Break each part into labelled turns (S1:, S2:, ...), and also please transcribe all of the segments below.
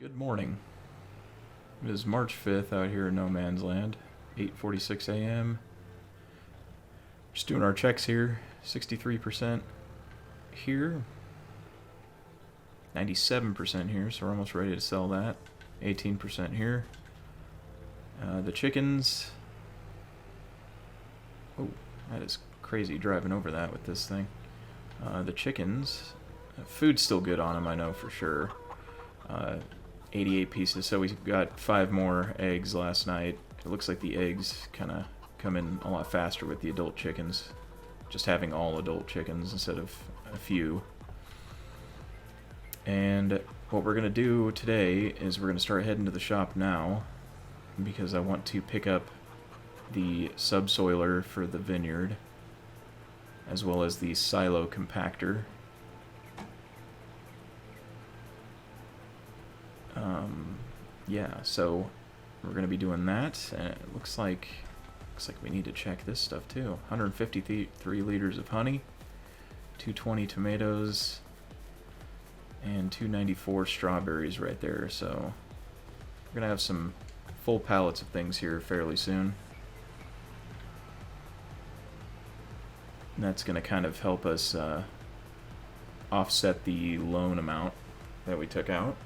S1: Good morning. It is March 5th out here in No Man's Land, 8:46 a.m. Just doing our checks here. 63% here, 97% here, so we're almost ready to sell that. 18% here. The chickens. Oh, that is crazy driving over that with this thing. The chickens. Food's still good on them, I know for sure. 88 pieces, so we got 5 more eggs last night. It looks like the eggs kind of come in a lot faster with the adult chickens. Just having all adult chickens instead of a few. And what we're going to do today is we're going to start heading to the shop now because I want to pick up the subsoiler for the vineyard as well as the silo compactor. Yeah, so we're going to be doing that, and it looks like we need to check this stuff too. 153 liters of honey, 220 tomatoes, and 294 strawberries right there. So we're going to have some full pallets of things here fairly soon. And that's going to kind of help us offset the loan amount that we took out.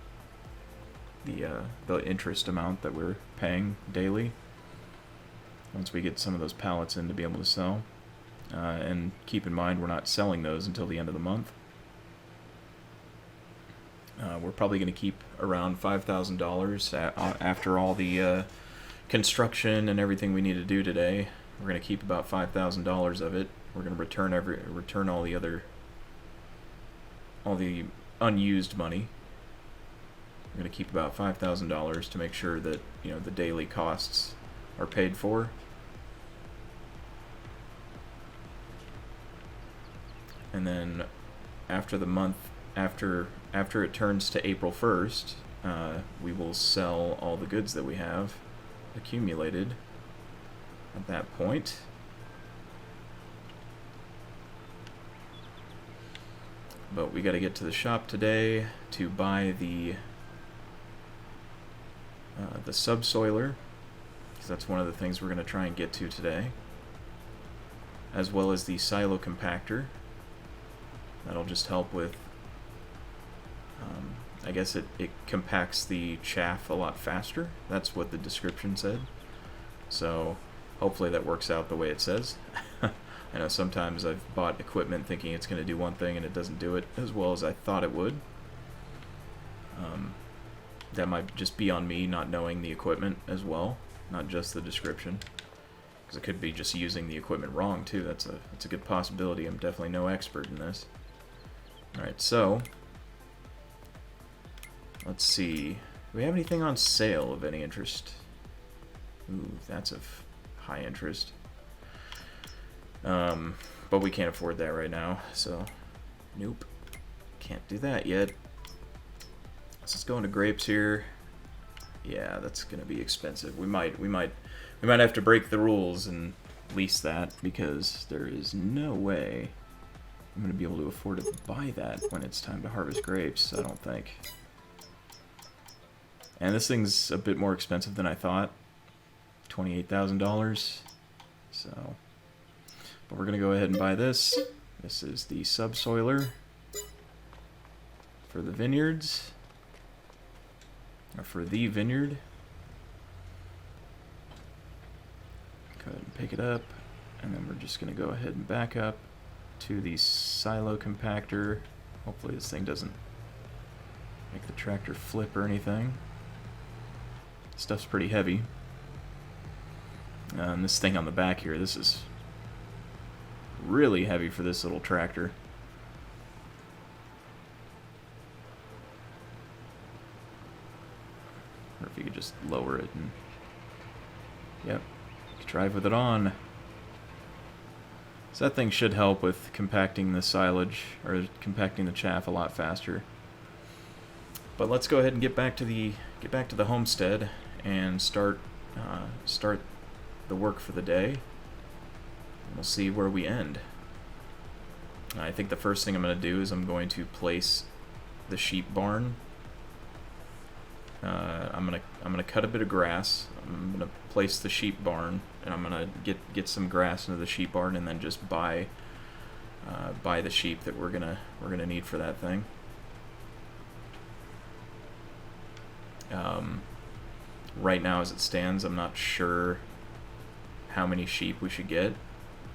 S1: The interest amount that we're paying daily once we get some of those pallets in to be able to sell. And keep in mind, we're not selling those until the end of the month. We're probably going to keep around $5,000 after all the construction and everything we need to do today. We're going to keep about $5,000 of it. We're going to return all the unused money. We're going to keep about $5,000 to make sure that, the daily costs are paid for. And then after the month, after it turns to April 1st, we will sell all the goods that we have accumulated at that point. But we got to get to the shop today to buy the subsoiler, because that's one of the things we're going to try and get to today, as well as the silo compactor. That'll just help with, I guess it compacts the chaff a lot faster. That's what the description said. So hopefully that works out the way it says. I know sometimes I've bought equipment thinking it's going to do one thing and it doesn't do it as well as I thought it would. That might just be on me not knowing the equipment as well, not just the description. Because it could be just using the equipment wrong too. That's a good possibility. I'm definitely no expert in this. Alright, so let's see. Do we have anything on sale of any interest? Ooh, that's of high interest. But we can't afford that right now, so nope. Can't do that yet. Let's go into grapes here. Yeah, that's gonna be expensive. We might have to break the rules and lease that, because there is no way I'm gonna be able to afford to buy that when it's time to harvest grapes, I don't think. And this thing's a bit more expensive than I thought. $28,000. So, but we're gonna go ahead and buy this. This is the subsoiler for the vineyards. Or for the vineyard. Go ahead and pick it up, and then we're just going to go ahead and back up to the silo compactor. Hopefully this thing doesn't make the tractor flip or anything. Stuff's pretty heavy. And this thing on the back here, this is really heavy for this little tractor. Or if you could just lower it and... Yep. Drive with it on. So that thing should help with compacting the silage, or compacting the chaff a lot faster. But let's go ahead and get back to the homestead and start the work for the day. We'll see where we end. I think the first thing I'm going to do is I'm going to place the sheep barn I'm gonna cut a bit of grass. I'm gonna place the sheep barn, and I'm gonna get some grass into the sheep barn, and then just buy the sheep that we're gonna need for that thing. Right now, as it stands, I'm not sure how many sheep we should get.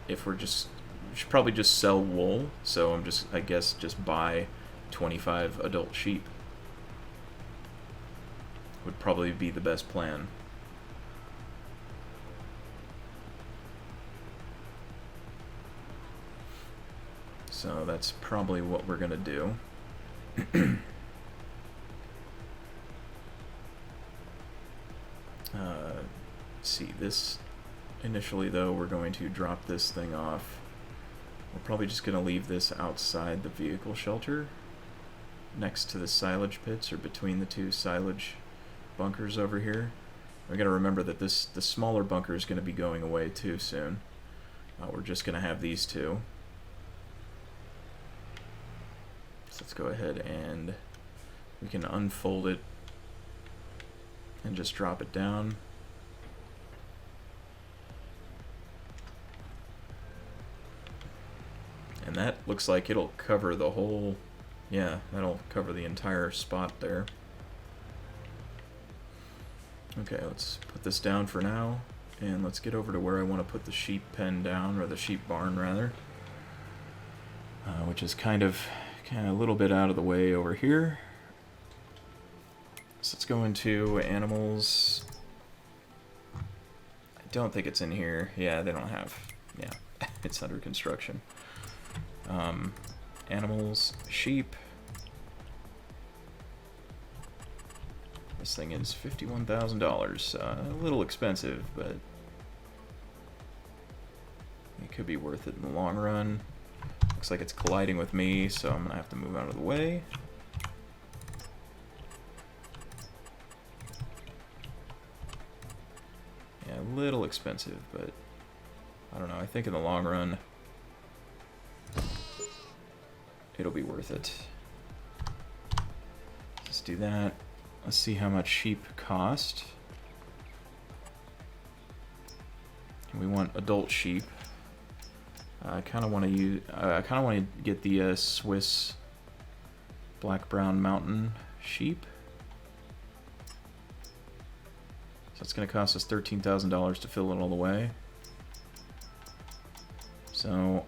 S1: If we should probably just sell wool. So I guess just buy 25 adult sheep would probably be the best plan. So that's probably what we're gonna do. See, this initially though, we're going to drop this thing off. We're probably just going to leave this outside the vehicle shelter next to the silage pits, or between the two silage bunkers over here. We got to remember that the smaller bunker is going to be going away too soon. We're just going to have these two. So let's go ahead and we can unfold it and just drop it down. And that looks like it'll cover the whole, yeah, that'll cover the entire spot there. Okay, let's put this down for now, and let's get over to where I want to put the sheep pen down, or the sheep barn rather, which is kind of a little bit out of the way over here. So let's go into animals. I don't think it's in here. Yeah, they don't have, yeah, it's under construction. Animals, sheep. This thing is $51,000. A little expensive, but it could be worth it in the long run. Looks like it's colliding with me, so I'm gonna have to move out of the way. Yeah, a little expensive, but I don't know. I think in the long run, it'll be worth it. Let's do that. Let's see how much sheep cost. We want adult sheep. I kind of want to get the Swiss Black Brown Mountain sheep. So it's going to cost us $13,000 to fill it all the way. So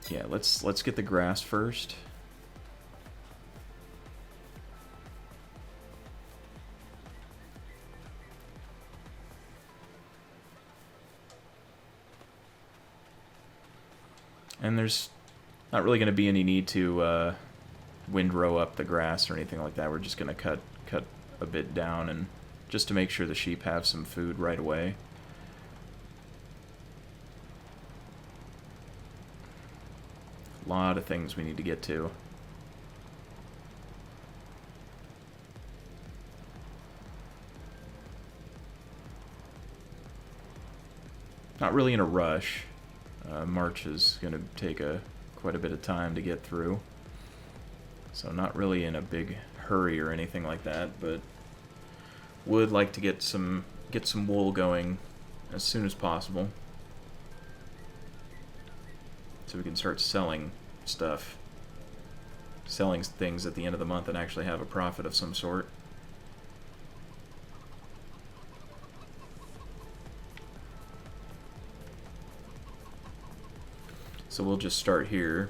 S1: yeah, let's get the grass first. And there's not really going to be any need to windrow up the grass or anything like that. We're just going to cut a bit down, and just to make sure the sheep have some food right away. A lot of things we need to get to. Not really in a rush. March is going to take quite a bit of time to get through, so not really in a big hurry or anything like that, but would like to get some wool going as soon as possible, so we can start selling stuff, selling things at the end of the month and actually have a profit of some sort. So we'll just start here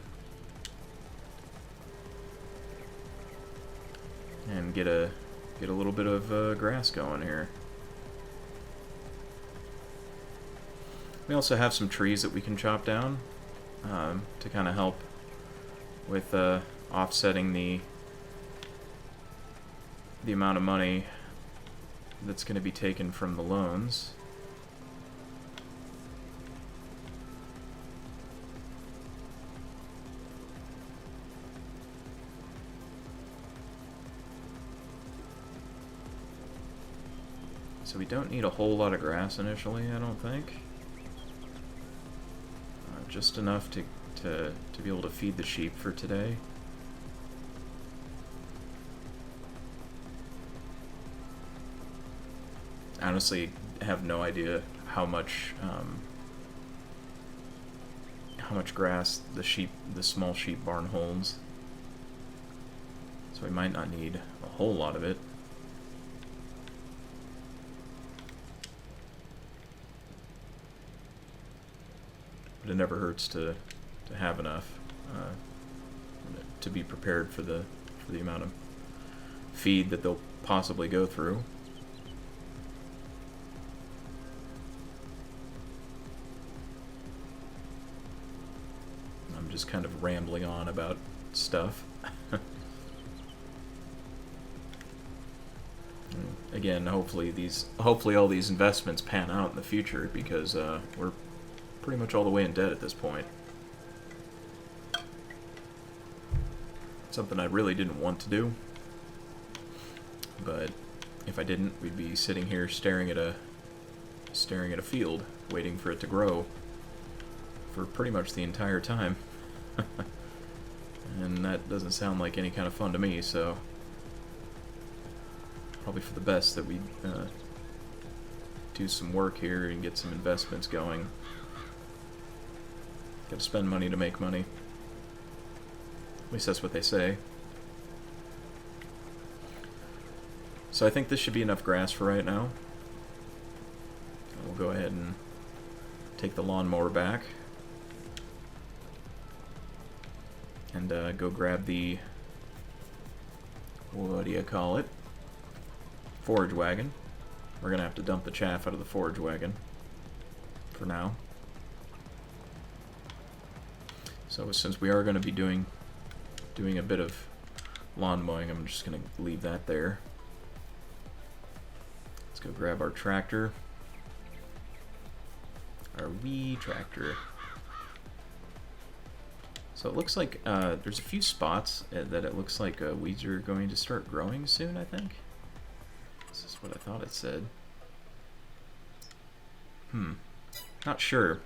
S1: and get a little bit of grass going here. We also have some trees that we can chop down to kind of help with offsetting the amount of money that's going to be taken from the loans. So we don't need a whole lot of grass initially, I don't think. Just enough to be able to feed the sheep for today. honestly have no idea how much grass the small sheep barn holds. So we might not need a whole lot of it. But it never hurts to have enough to be prepared for the amount of feed that they'll possibly go through. I'm just kind of rambling on about stuff. Again, hopefully all these investments pan out in the future, because we're pretty much all the way in debt at this point. Something I really didn't want to do, but if I didn't, we'd be sitting here staring at a field, waiting for it to grow for pretty much the entire time. And that doesn't sound like any kind of fun to me, so probably for the best that we do some work here and get some investments going. Gotta spend money to make money. At least that's what they say. So I think this should be enough grass for right now. We'll go ahead and take the lawnmower back. And go grab the, what do you call it? Forage wagon. We're gonna have to dump the chaff out of the forage wagon for now. So since we are going to be doing a bit of lawn mowing, I'm just going to leave that there. Let's go grab our tractor. Our wee tractor. So it looks like there's a few spots that it looks like weeds are going to start growing soon, I think. This is what I thought it said. Not sure.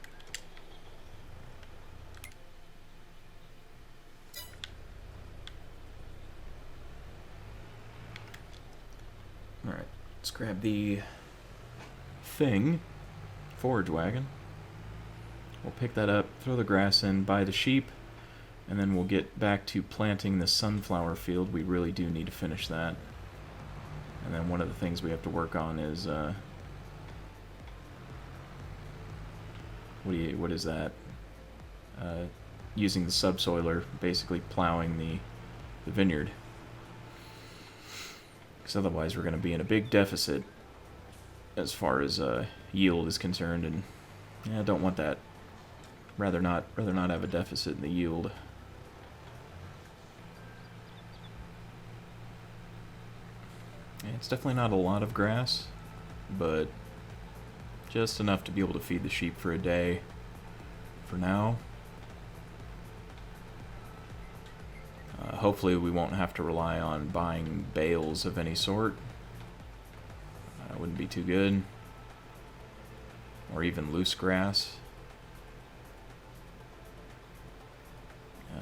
S1: Alright, let's grab the forage wagon. We'll pick that up, throw the grass in, buy the sheep, and then we'll get back to planting the sunflower field. We really do need to finish that. And then one of the things we have to work on is, what is that? Using the subsoiler, basically plowing the vineyard. Because otherwise we're going to be in a big deficit as far as yield is concerned, and yeah, I don't want that. Rather not have a deficit in the yield. Yeah, it's definitely not a lot of grass, but just enough to be able to feed the sheep for a day for now. Hopefully we won't have to rely on buying bales of any sort. That wouldn't be too good. Or even loose grass.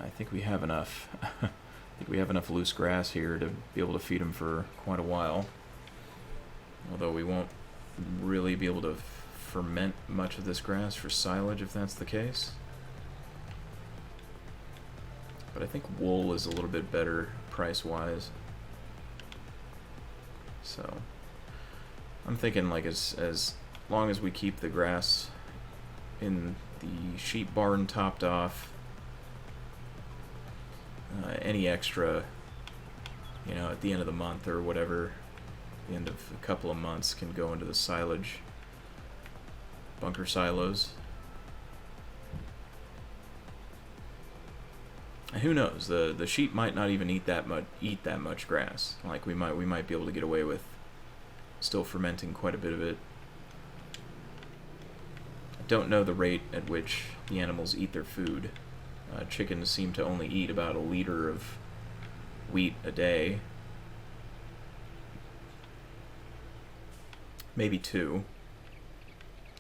S1: I think we have enough. I think we have enough loose grass here to be able to feed them for quite a while. Although we won't really be able to ferment much of this grass for silage if that's the case. But I think wool is a little bit better price-wise. So I'm thinking, like, as long as we keep the grass in the sheep barn topped off, any extra, you know, at the end of the month or whatever, the end of a couple of months, can go into the silage bunker silos. And who knows? The sheep might not even eat that much grass. Like, we might be able to get away with still fermenting quite a bit of it. I don't know the rate at which the animals eat their food. Chickens seem to only eat about 1 liter of wheat a day. Maybe 2.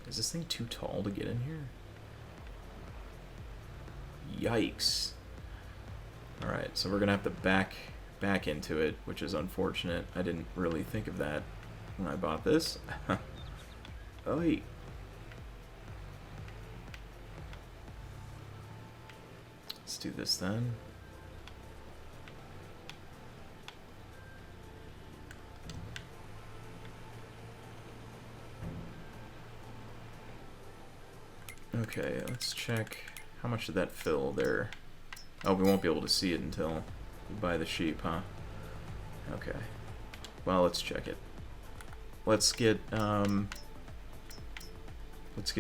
S1: Is this thing too tall to get in here? Yikes. Alright, so we're going to have to back into it, which is unfortunate. I didn't really think of that when I bought this. Oh, wait. Let's do this then. Okay, let's check. How much did that fill there? Oh, we won't be able to see it until we buy the sheep, huh? Okay. Well, let's check it. Let's get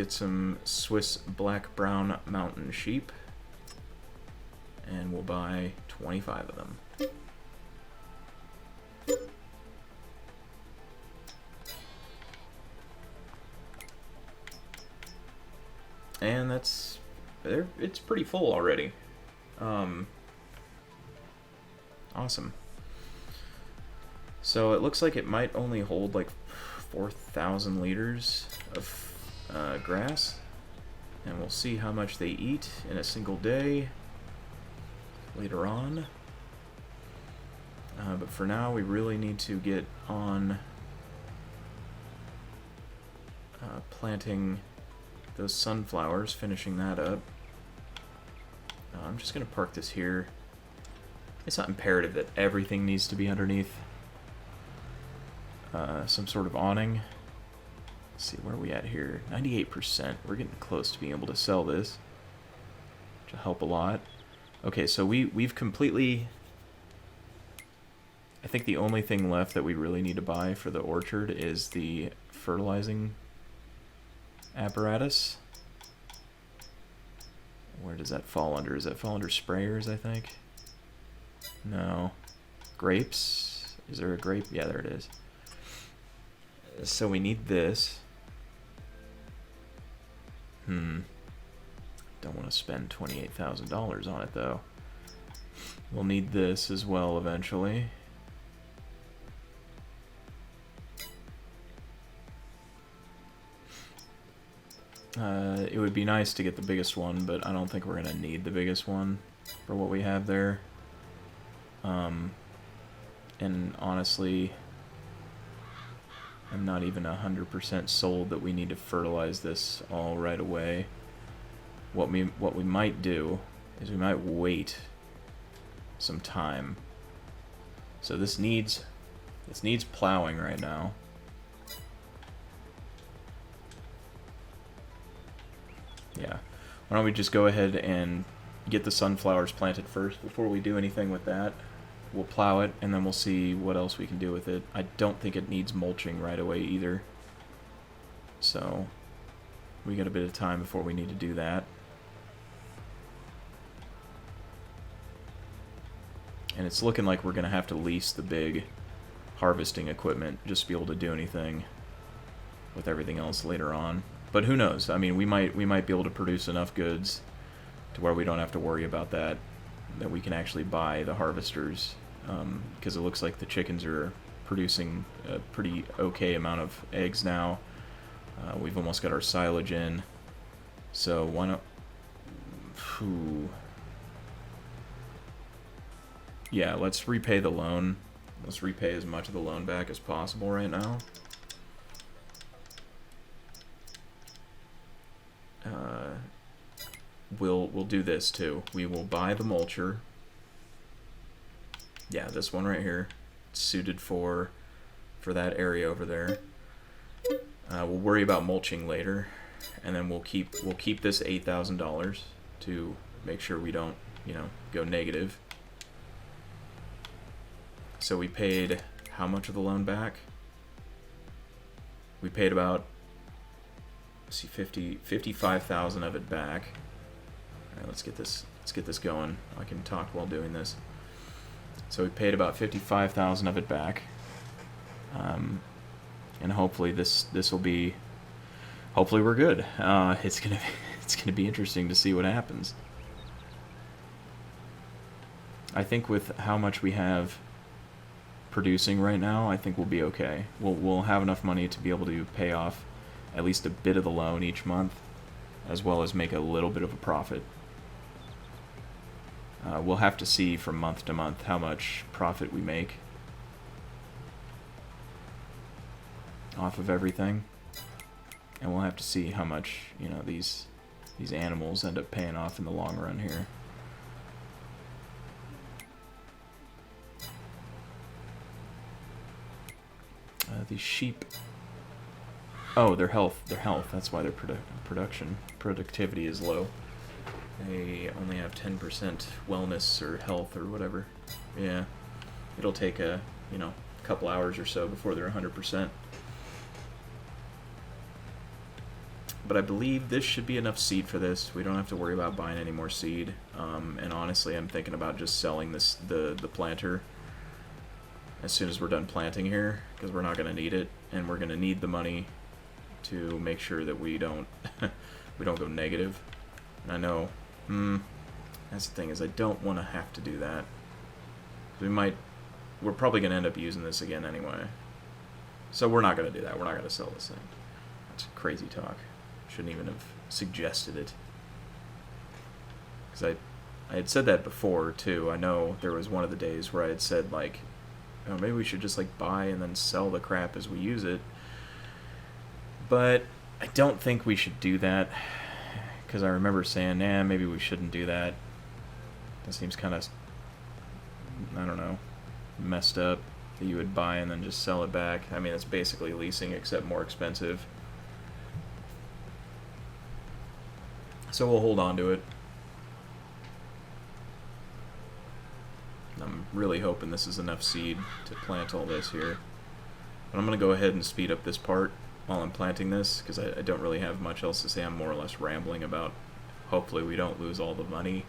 S1: some Swiss black brown mountain sheep, and we'll buy 25 of them. And that's it's pretty full already. Awesome. So it looks like it might only hold like 4,000 liters of grass, and we'll see how much they eat in a single day later on. But for now, we really need to get on planting those sunflowers, finishing that up. I'm just going to park this here. It's not imperative that everything needs to be underneath some sort of awning. Let's see, where are we at here? 98%. We're getting close to being able to sell this, which will help a lot. Okay, so we've completely... I think the only thing left that we really need to buy for the orchard is the fertilizing apparatus. Where does that fall under? Does that fall under sprayers, I think? No. Grapes? Is there a grape? Yeah, there it is. So we need this. Don't want to spend $28,000 on it, though. We'll need this as well eventually. It would be nice to get the biggest one, but I don't think we're going to need the biggest one for what we have there. And honestly, I'm not even 100% sold that we need to fertilize this all right away. What we might do is we might wait some time. So this needs plowing right now. Yeah. Why don't we just go ahead and get the sunflowers planted first before we do anything with that. We'll plow it, and then we'll see what else we can do with it. I don't think it needs mulching right away either. So we got a bit of time before we need to do that. And it's looking like we're going to have to lease the big harvesting equipment just to be able to do anything with everything else later on. But who knows? I mean, we might be able to produce enough goods to where we don't have to worry about that we can actually buy the harvesters, because it looks like the chickens are producing a pretty okay amount of eggs now. We've almost got our silage in, so why not? Yeah, let's repay the loan. Let's repay as much of the loan back as possible right now. We'll do this too. We will buy the mulcher. Yeah, this one right here. It's suited for that area over there. We'll worry about mulching later, and then we'll keep this $8,000 to make sure we don't, go negative. So we paid how much of the loan back? We paid about, let's see, 55,000 of it back. All right, let's get this going. I can talk while doing this. So we paid about 55,000 of it back, and hopefully this will be. Hopefully we're good. It's gonna be interesting to see what happens. I think with how much we have producing right now, I think we'll be okay. We'll have enough money to be able to pay off at least a bit of the loan each month, as well as make a little bit of a profit. We'll have to see from month to month how much profit we make. off of everything. And we'll have to see how much, you know, these animals end up paying off in the long run here. These sheep. Oh, their health. Their health. That's why their productivity is low. They only have 10% wellness or health or whatever. Yeah, it'll take a couple hours or so before they're 100%. But I believe this should be enough seed for this. We don't have to worry about buying any more seed. And honestly, I'm thinking about just selling the planter as soon as we're done planting here, because we're not going to need it, and we're going to need the money to make sure that we don't we don't go negative. And I know that's the thing, is I don't want to have to do that. We're probably going to end up using this again anyway. So we're not going to do that. We're not going to sell this thing. That's crazy talk. Shouldn't even have suggested it. Because I had said that before too. I know there was one of the days where I had said, like, oh, maybe we should just like buy and then sell the crap as we use it. But I don't think we should do that, because I remember saying, nah, maybe we shouldn't do that. That seems kind of, I don't know, messed up, that you would buy and then just sell it back. I mean, it's basically leasing, except more expensive. So we'll hold on to it. I'm really hoping this is enough seed to plant all this here. But I'm going to go ahead and speed up this part while I'm planting this, because I don't really have much else to say. I'm more or less rambling about hopefully we don't lose all the money.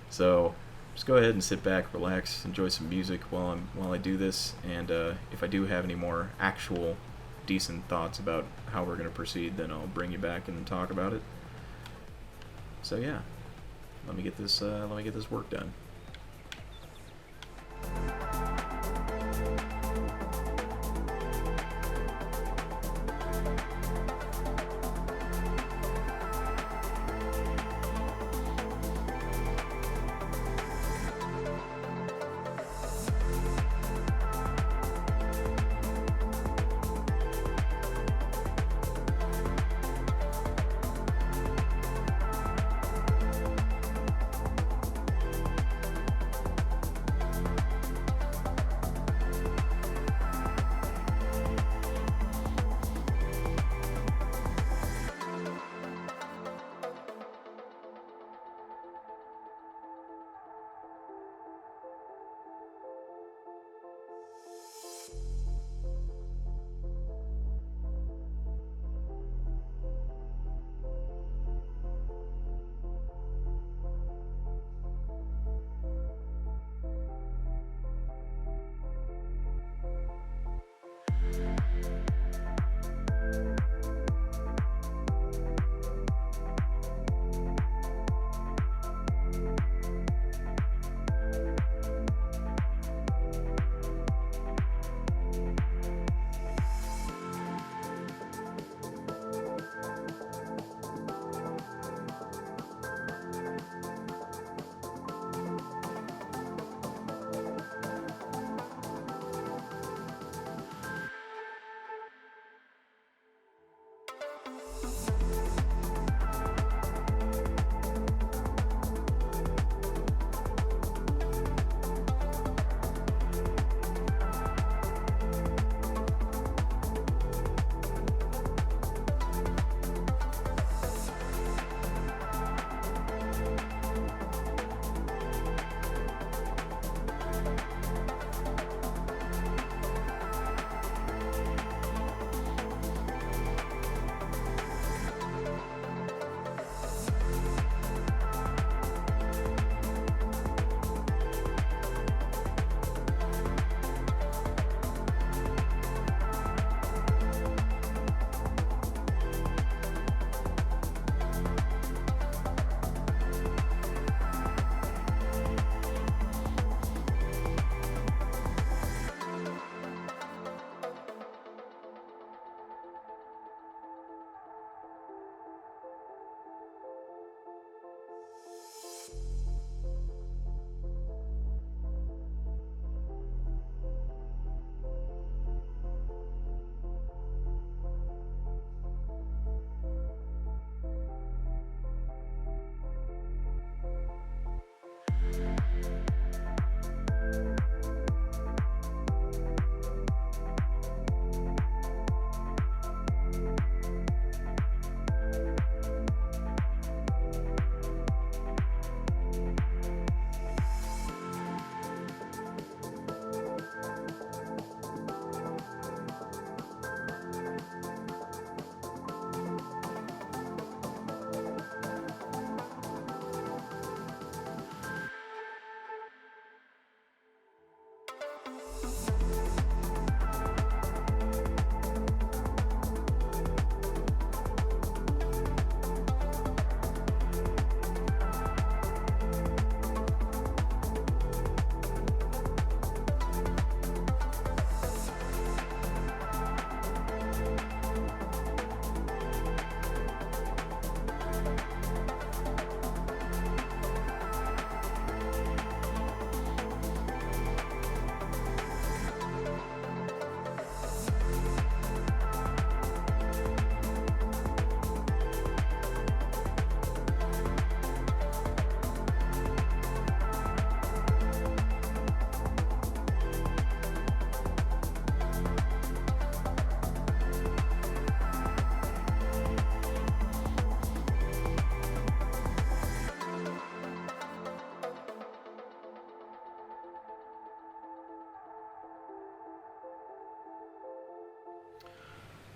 S1: So just go ahead and sit back, relax, enjoy some music while I do this, and if I do have any more actual decent thoughts about how we're going to proceed, then I'll bring you back and talk about it. So yeah, let me get this work done.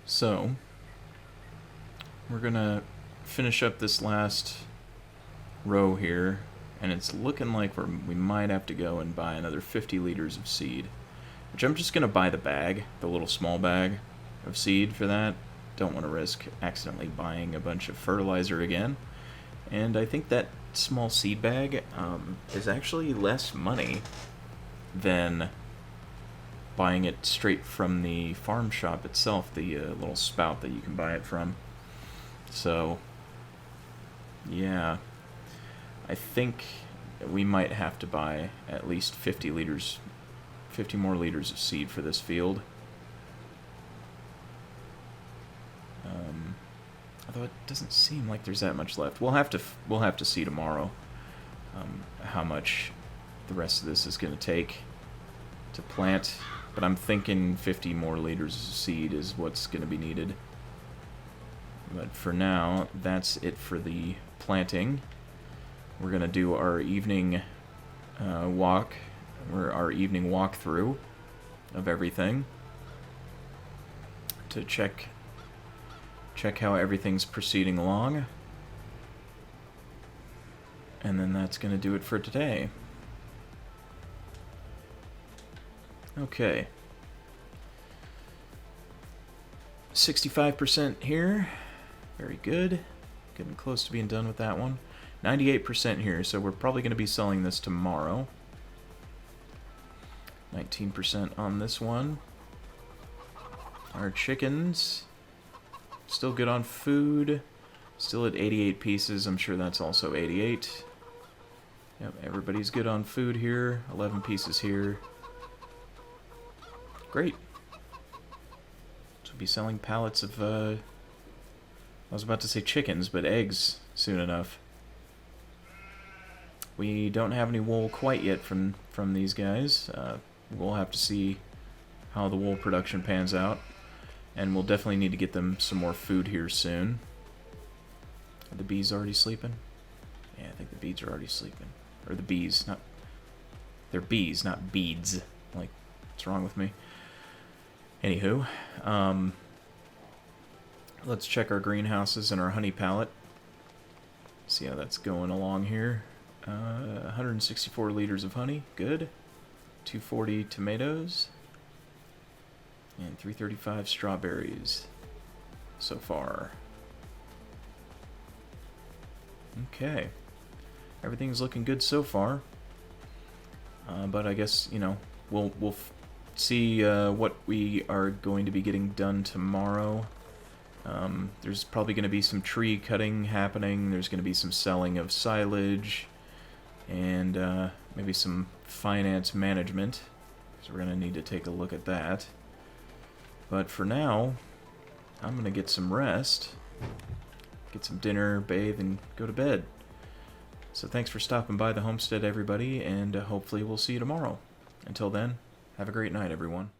S1: So, we're gonna finish up this last row here, and it's looking like we might have to go and buy another 50 liters of seed, which I'm just gonna buy the bag, the little small bag of seed for that. Don't want to risk accidentally buying a bunch of fertilizer again. And I think that small seed bag is actually less money than buying it straight from the farm shop itself, the little spout that you can buy it from. So, yeah, I think we might have to buy at least 50 more liters of seed for this field. Although it doesn't seem like there's that much left. We'll have to see tomorrow how much the rest of this is going to take to plant. But I'm thinking 50 more liters of seed is what's going to be needed. But for now, that's it for the planting. We're going to do our evening our evening walkthrough of everything to check how everything's proceeding along. And then that's going to do it for today. Okay. 65% here. Very good. Getting close to being done with that one. 98% here, so we're probably going to be selling this tomorrow. 19% on this one. Our chickens, still good on food. Still at 88 pieces. I'm sure that's also 88. Yep, everybody's good on food here. 11 pieces here. Great. So we'll be selling pallets of, I was about to say chickens, but eggs soon enough. We don't have any wool quite yet from these guys. We'll have to see how the wool production pans out. And we'll definitely need to get them some more food here soon. Are the bees already sleeping? Yeah, I think the bees are already sleeping. Or the bees, not... They're bees, not beads. Like, what's wrong with me? Anywho, let's check our greenhouses and our honey pallet. See how that's going along here. 164 liters of honey, good. 240 tomatoes. And 335 strawberries so far. Okay. Everything's looking good so far. But I guess, you know, we'll see what we are going to be getting done tomorrow. There's probably going to be some tree cutting happening. There's going to be some selling of silage. And maybe some finance management. So we're going to need to take a look at that. But for now, I'm going to get some rest, get some dinner, bathe, and go to bed. So thanks for stopping by the homestead, everybody, and hopefully we'll see you tomorrow. Until then, have a great night, everyone.